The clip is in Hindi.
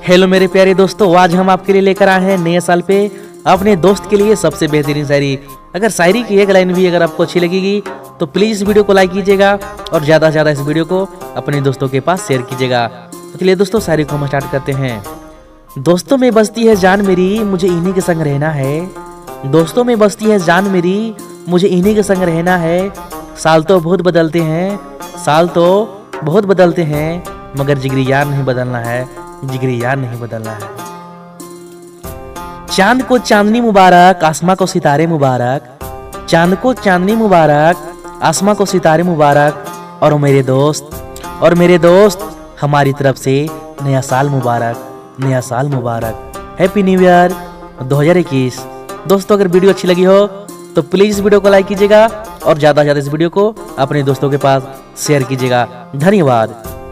हेलो मेरे प्यारे दोस्तों, आज हम आपके लिए लेकर आए हैं नए साल पे अपने दोस्त के लिए सबसे बेहतरीन शायरी। अगर शायरी की एक लाइन भी अगर आपको अच्छी लगेगी तो प्लीज इस वीडियो को लाइक कीजिएगा और ज्यादा से ज्यादा इस वीडियो को अपने दोस्तों के पास शेयर कीजिएगा। तो चलिए दोस्तों, शायरी को हम स्टार्ट करते हैं। दोस्तों में बसती है जान मेरी, मुझे इन्हीं के संग रहना है। दोस्तों में बसती है जान मेरी, मुझे इन्हीं के संग रहना है। साल तो बहुत बदलते हैं, साल तो बहुत बदलते हैं, मगर जिगरी यार नहीं बदलना है, जिगरी यार नहीं बदलना है। चांद को चांदनी मुबारक, आसमां को सितारे मुबारक। चांद को चांदनी मुबारक, आसमां को सितारे मुबारक। और मेरे दोस्त हमारी तरफ से नया साल मुबारक, नया साल मुबारक। Happy new year 2021। दोस्तों, अगर वीडियो अच्छी लगी हो तो प्लीज वीडियो को लाइक कीजिएगा और ज्यादा से ज्यादा इस वीडियो को अपने दोस्तों के पास शेयर कीजिएगा। धन्यवाद।